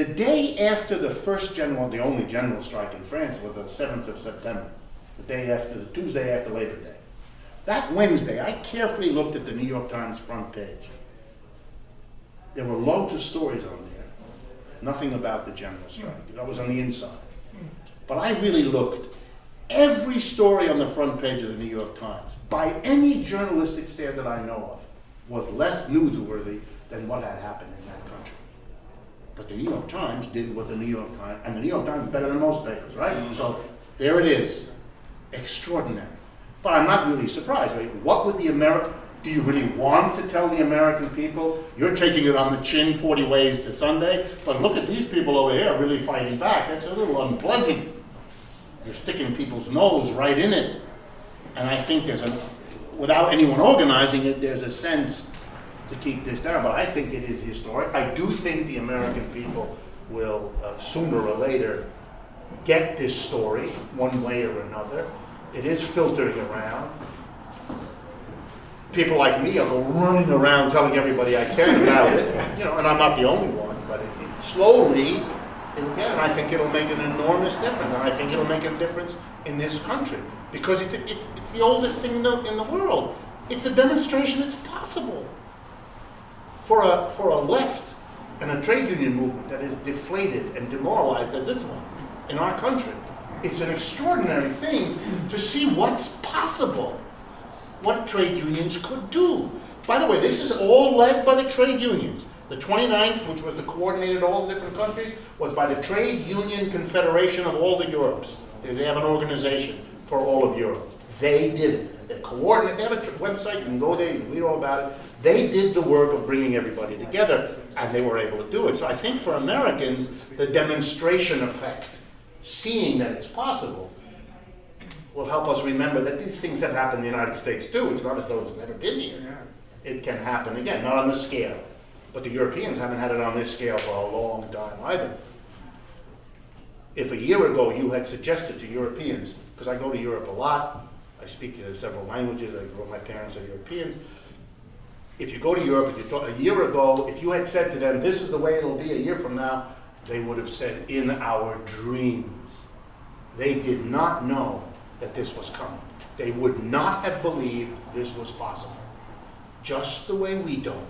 The day after the first general, the only general strike in France was the 7th of September, the day after, the Tuesday after Labor Day. That Wednesday, I carefully looked at the New York Times front page. There were loads of stories on there, nothing about the general strike. That was on the inside. But I really looked. Every story on the front page of the New York Times, by any journalistic standard I know of, was less newsworthy than what had happened in that country. But the New York Times did what the New York Times, and the New York Times is better than most papers, right? So there it is, extraordinary. But I'm not really surprised. I mean, what would the do you really want to tell the American people, you're taking it on the chin 40 ways to Sunday, but look at these people over here really fighting back. That's a little unpleasant. You're sticking people's nose right in it. And I think without anyone organizing it, there's a sense to keep this down. But I think it is historic. I do think the American people will, sooner or later, get this story one way or another. It is filtering around. People like me are running around telling everybody I can about it, and I'm not the only one, but slowly, and again, I think it'll make an enormous difference, and I think it'll make a difference in this country, because it's the oldest thing in the world. It's a demonstration it's possible for a left and a trade union movement that is deflated and demoralized as this one in our country. It's an extraordinary thing to see what's possible, what trade unions could do. By the way, this is all led by the trade unions. The 29th, which was the coordinated all the different countries, was by the Trade Union Confederation of all the Europes. They have an organization for all of Europe. They did it. They coordinated. They have a website. You can go there. You can read all about it. They did the work of bringing everybody together, and they were able to do it. So I think for Americans, the demonstration effect, seeing that it's possible, will help us remember that these things have happened in the United States too. It's not as though it's never been here. It can happen again, not on this scale. But the Europeans haven't had it on this scale for a long time either. If a year ago you had suggested to Europeans, because I go to Europe a lot, I speak several languages, my parents are Europeans. If you go to Europe, a year ago, if you had said to them, this is the way it'll be a year from now, they would have said, in our dreams. They did not know that this was coming. They would not have believed this was possible. Just the way we don't.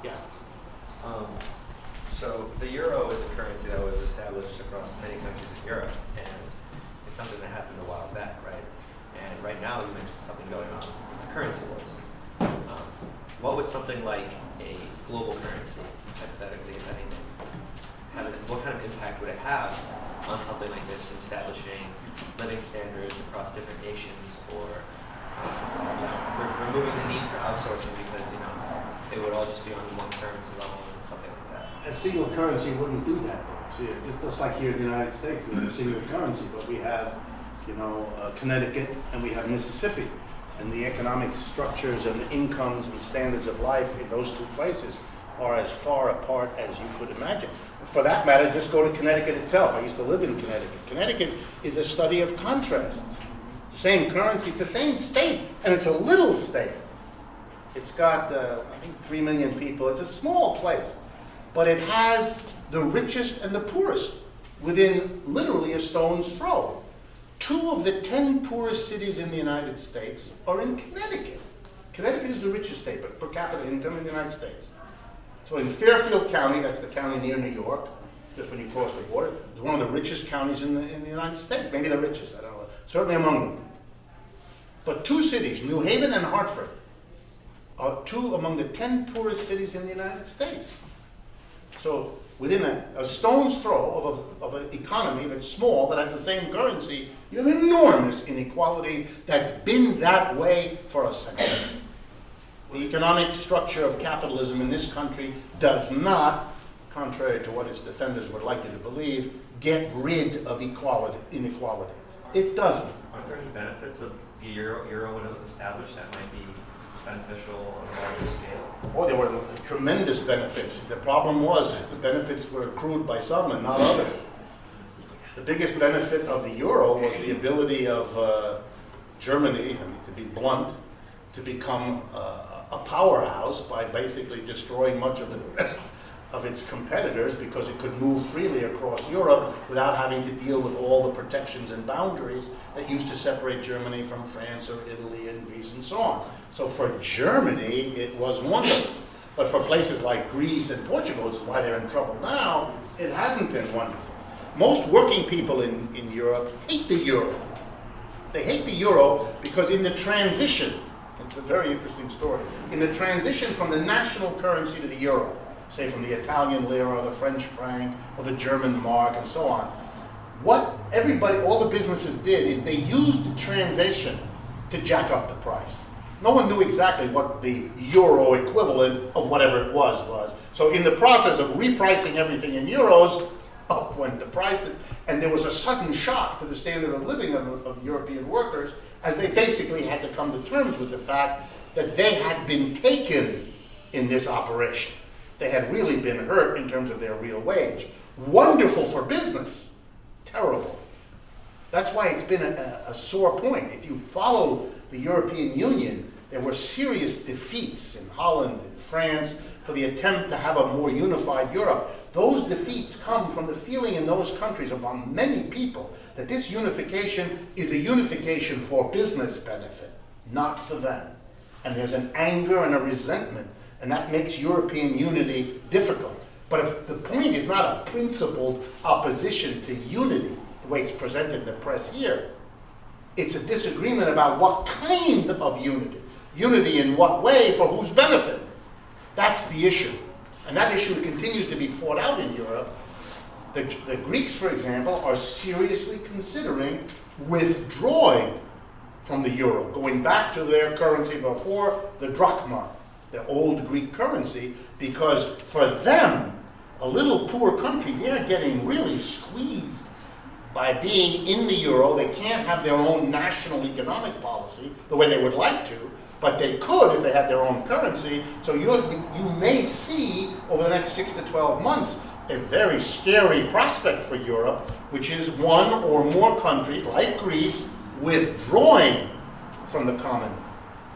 Yeah. So the euro is a currency that was established across many countries in Europe, and it's something that happened a while back, right? And right now you mentioned something going on with the currency wars. What would something like a global currency, hypothetically, if anything, what kind of impact would it have on something like this, establishing living standards across different nations, or removing the need for outsourcing because it would all just be on one currency level and something like that? A single currency wouldn't do that, though. See, just like here in the United States, we have a single currency, but we have, Connecticut and we have Mississippi, and the economic structures and the incomes and standards of life in those two places are as far apart as you could imagine. For that matter, just go to Connecticut itself. I used to live in Connecticut. Connecticut is a study of contrasts. Same currency, it's the same state, and it's a little state. It's got, I think, 3 million people. It's a small place, but it has the richest and the poorest within literally a stone's throw. 2 of the 10 poorest cities in the United States are in Connecticut. Connecticut is the richest state, but per capita income in the United States. So in Fairfield County, that's the county near New York, just when you cross the border, it's one of the richest counties in the United States, maybe the richest, I don't know, certainly among them. But 2 cities, New Haven and Hartford, are 2 among the 10 poorest cities in the United States. So within a stone's throw of an economy that's small, that has the same currency, you have enormous inequality that's been that way for a century. The economic structure of capitalism in this country does not, contrary to what its defenders would like you to believe, get rid of inequality. It doesn't. Aren't there any benefits of the euro when it was established that might be beneficial on a larger scale? Oh, there were tremendous benefits. The problem was the benefits were accrued by some and not others. The biggest benefit of the euro was the ability of Germany, to be blunt, to become a powerhouse by basically destroying much of the rest of its competitors because it could move freely across Europe without having to deal with all the protections and boundaries that used to separate Germany from France or Italy and Greece and so on. So for Germany, it was wonderful. But for places like Greece and Portugal, which is why they're in trouble now, it hasn't been wonderful. Most working people in Europe hate the euro. They hate the euro because in the transition, it's a very interesting story, in the transition from the national currency to the euro, say from the Italian lira, the French franc, or the German mark, and so on, what everybody, all the businesses did is they used the translation to jack up the price. No one knew exactly what the euro equivalent of whatever it was. So in the process of repricing everything in euros, up went the prices, and there was a sudden shock to the standard of living of European workers as they basically had to come to terms with the fact that they had been taken in this operation. They had really been hurt in terms of their real wage. Wonderful for business, terrible. That's why it's been a sore point. If you follow the European Union, there were serious defeats in Holland and France for the attempt to have a more unified Europe. Those defeats come from the feeling in those countries among many people that this unification is a unification for business benefit, not for them. And there's an anger and a resentment, and that makes European unity difficult. But the point is not a principled opposition to unity, the way it's presented in the press here. It's a disagreement about what kind of unity. Unity in what way, for whose benefit. That's the issue. And that issue continues to be fought out in Europe. The Greeks, for example, are seriously considering withdrawing from the euro, going back to their currency before the drachma, the old Greek currency, because for them, a little poor country, they're getting really squeezed by being in the euro. They can't have their own national economic policy the way they would like to, but they could if they had their own currency. So you may see over the next 6 to 12 months a very scary prospect for Europe, which is one or more countries, like Greece, withdrawing from the common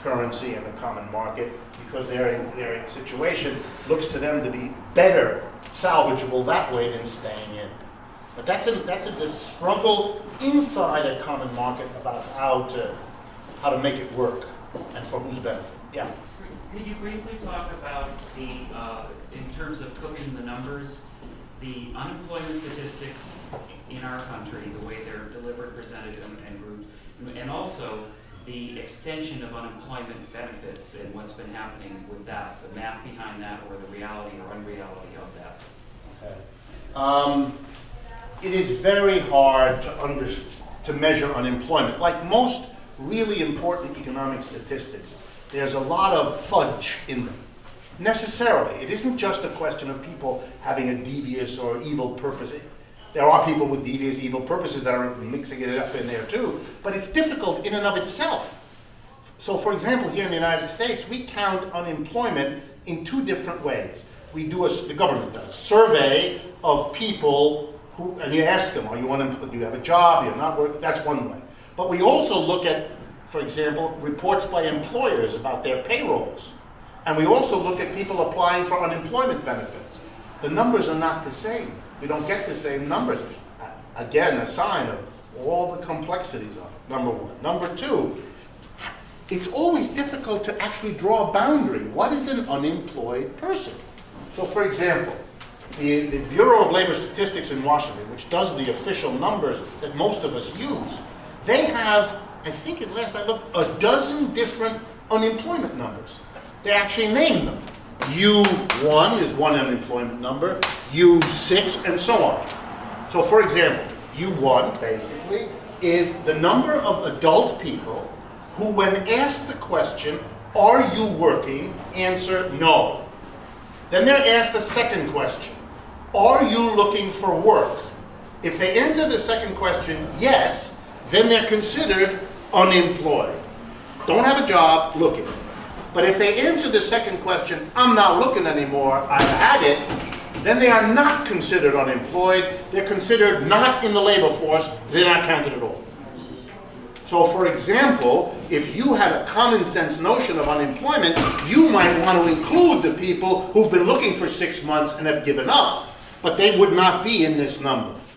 currency and the common market because their situation looks to them to be better salvageable that way than staying in. But that's a struggle inside a common market about how to make it work and for whose benefit. Yeah. Could you briefly talk about the, in terms of cooking the numbers, the unemployment statistics in our country, the way they're delivered, presented, and grouped, and also the extension of unemployment benefits and what's been happening with that, the math behind that, or the reality or unreality of that? Okay. It is very hard to measure unemployment. Like most really important economic statistics, there's a lot of fudge in them. Necessarily. It isn't just a question of people having a devious or evil purpose. There are people with devious evil purposes that are mixing it up in there too, but it's difficult in and of itself. So for example, here in the United States, we count unemployment in two different ways. We do, the government does, survey of people who, and you ask them, are you unemployed? Do you have a job? You're not working? That's one way. But we also look at, for example, reports by employers about their payrolls. And we also look at people applying for unemployment benefits. The numbers are not the same. We don't get the same numbers. Again, a sign of all the complexities of it, number one. Number two, it's always difficult to actually draw a boundary. What is an unemployed person? So for example, the Bureau of Labor Statistics in Washington, which does the official numbers that most of us use, they have, I think at last I looked, a dozen different unemployment numbers. They actually name them. U1 is one unemployment number, U6, and so on. So for example, U1 basically is the number of adult people who, when asked the question, are you working, answer no. Then they're asked a second question, are you looking for work? If they answer the second question yes, then they're considered unemployed. Don't have a job, looking. But if they answer the second question, I'm not looking anymore, I've had it, then they are not considered unemployed. They're considered not in the labor force. They're not counted at all. So for example, if you had a common sense notion of unemployment, you might want to include the people who've been looking for 6 months and have given up, but they would not be in this number.